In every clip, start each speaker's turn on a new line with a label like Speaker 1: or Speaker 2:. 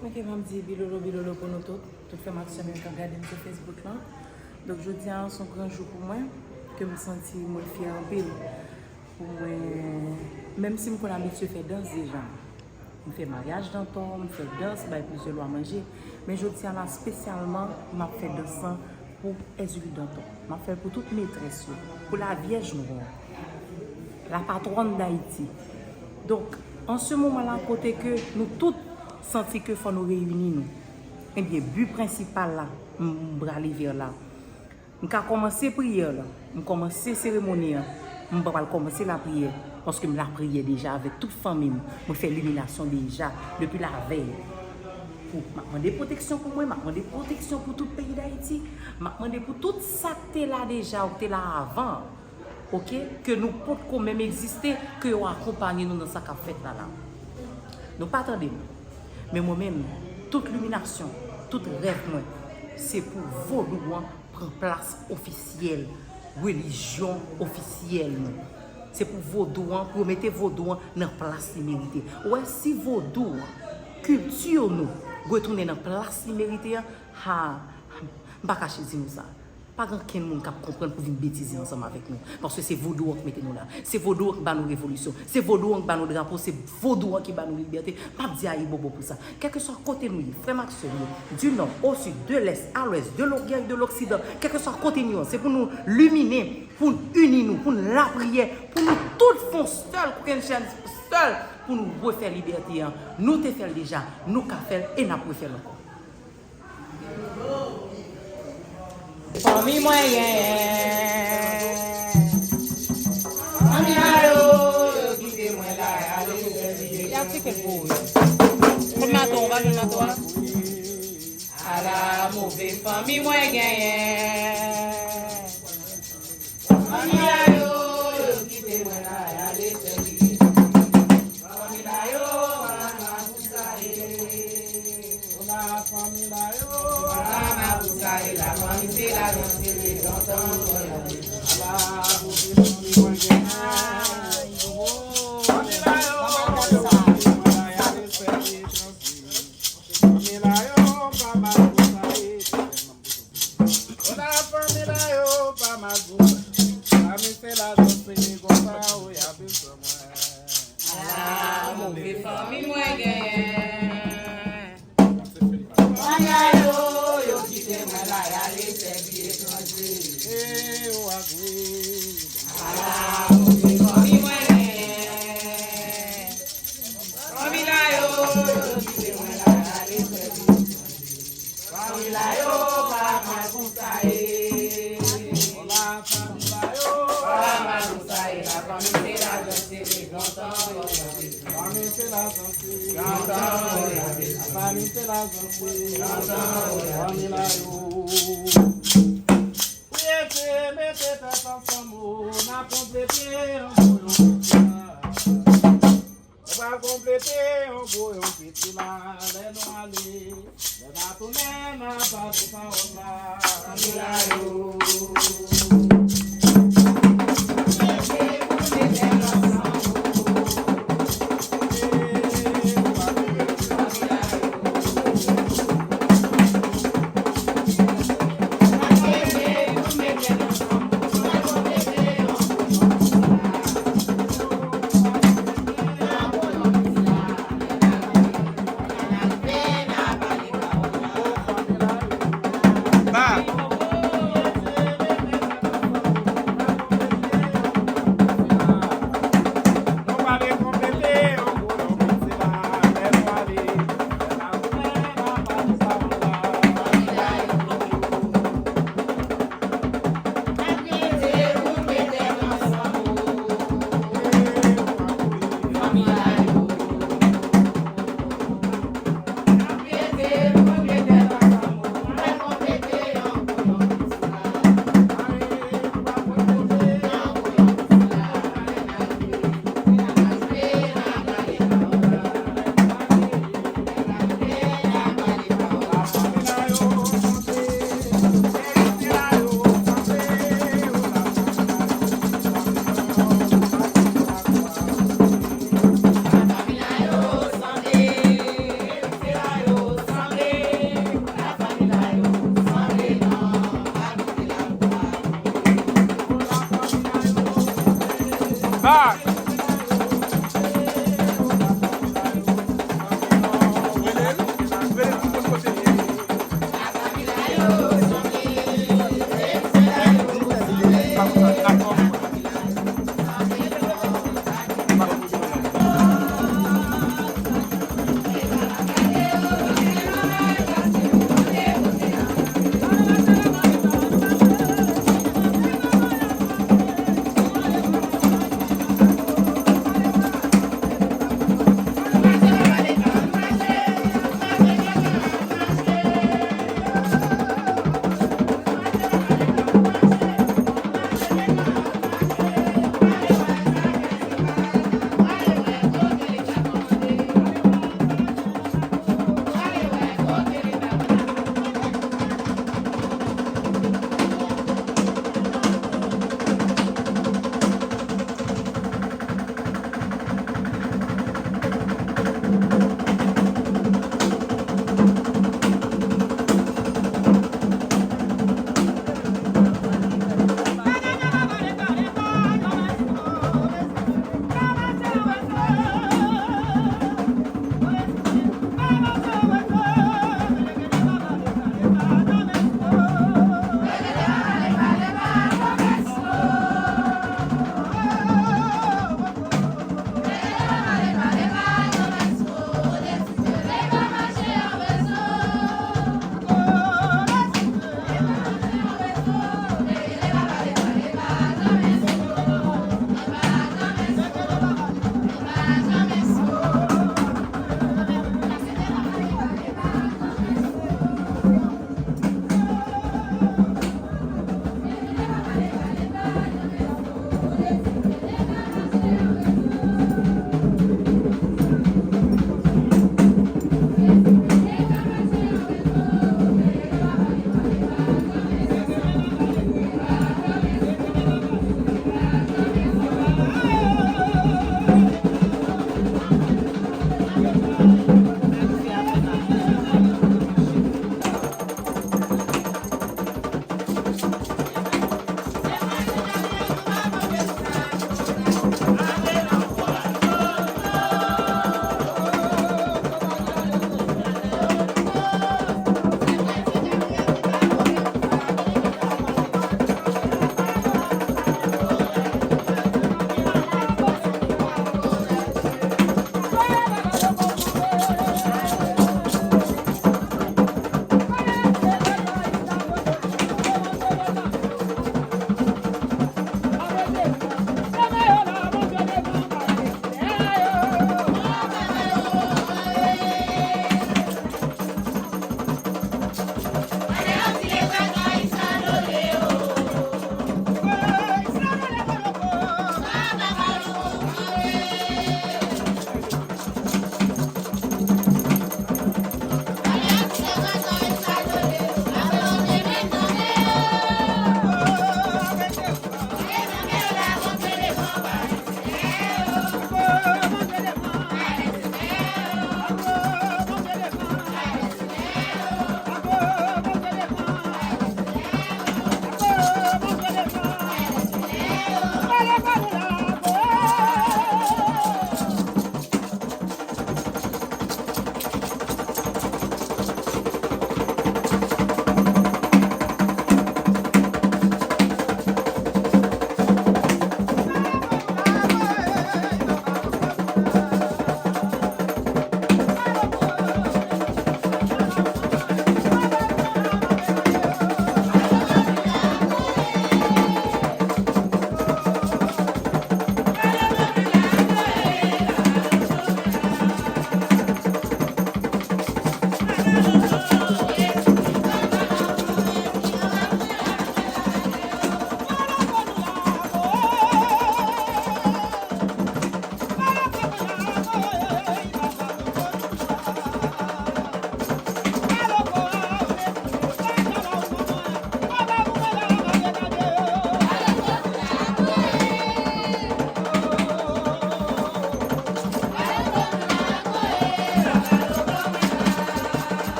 Speaker 1: Ok, je me dis bilolo pour nous tous. Tout fait maximum quand regarder sur Facebook là. Donc je dis à son grand jour pour moi que je me sens moi fier en pile. Pour moi, même si je suis habitué à faire danse déjà. Je fais mariage Dantor, je fais danse, je plusieurs lois à manger. Mais je tiens là spécialement, je fais danse pour Ezuli Dantor. Je fais pour toutes mes maîtresses, pour la Vierge Noire, la patronne d'Haïti. Donc, en ce moment-là, côté que nous tous senti que faut nous réunir nous. Eh bien, but principal là, m'bra aller vers là. M'ka commencer prière là, m'commencer cérémonie, m'pa commencer la prière parce que me la prière déjà avec toute famille, me fait l'illumination déjà depuis la veille. Pour demander protection pour moi, demander protection pour tout le pays d'Haïti, demander pour tout ça que là déjà ou là avant. OK, que nous pouvons même exister, que vous accompagnez nous dans ça qu'a fait là. Nous pas attendons. Mais moi-même, toute illumination, tout rêve, c'est pour vos droits prendre place officielle, religion officielle. C'est pour vos droits, pour mettre vos droits dans la place méritée. Ouais, si vos droits, culture, nous, retourner dans la place méritée, je ne vais pas cacher ça. Pas grand qui comprendre pour venir bêtiser ensemble avec nous. Parce que c'est vos doigts qui mettez nous là. C'est vos doigts qui bat nos révolutions. C'est vos doigts qui bat nos drapeaux. C'est vos doigts qui bat nos libertés. Pas dire aïe bobo pour ça. Quel que soit côté nous, frère Maxime, du nord au sud, de l'est à l'ouest, de l'orient de l'occident, quel que soit côté nous, c'est pour nous luminer, pour nous unir nous, pour nous la prière, pour nous tous font seul, pour qu'une chaîne seul, pour nous refaire liberté. Nous te faire déjà, nous qu'à faire et nous pouvons faire encore. Famille moyen. Famille là, quittez-moi là, allez. Il y a petit peu pour. Comme on va le nattoir. À la mauvaise famille moyen. Famille là, quittez-moi là, allez. Famille là, la famille là, la famille c'est la danse des Dantor.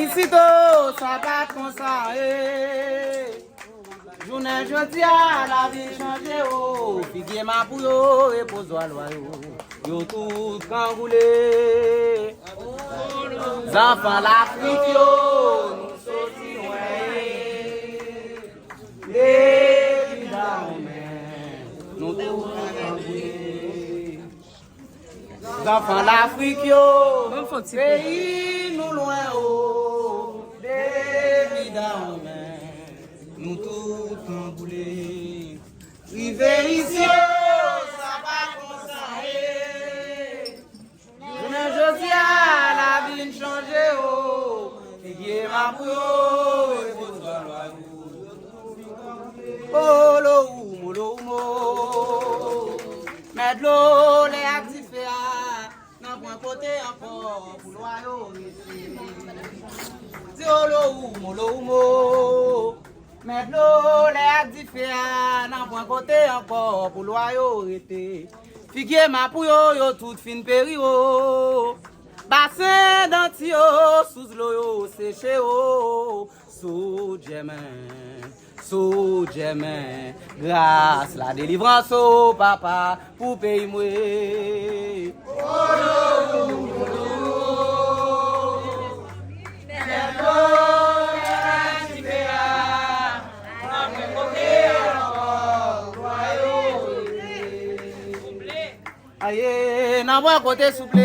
Speaker 2: Félicito, ça va comme ça, Journée jeudi à la vie changé, oh. Figuier ma pouyo et pose à loyau. Yo tout camboulé. Enfants l'Afrique, yo, nous sortis loin. Les vidas nous tout camboulé. Enfants l'Afrique, yo, pays nous loin, oh. Les vidas nous tout camboulé. Rivé ici, ça va comme ça, Je dis à la vie changer, oh. Figuier ma pouyo, et pour toi, oh, lo mo. Mettre l'eau, les actifs, non, point côté encore, pour l'oyo, dis, oh, lo mo. Mettre l'eau, les actifs, non, point côté encore, pour l'oyo, Figuier ma pouyo, yo tout fin pério. Bassin d'antio, sous l'eau, séché, oh. Sous djemmen, grâce la délivrance, oh papa, pour payer moi. Aïe, n'a pas côté souple.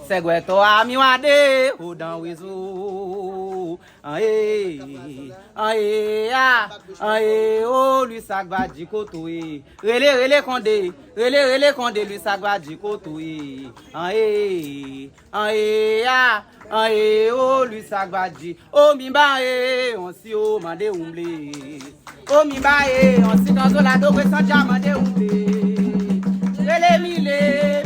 Speaker 2: Segwe to ami wade o dan wezo aye o lui sagba di koto e rele konde lui sagba di koto e o lui sagba di o mi ba on si o mande umble o mi ba on si kan so la do we sanja mande umble rele mi le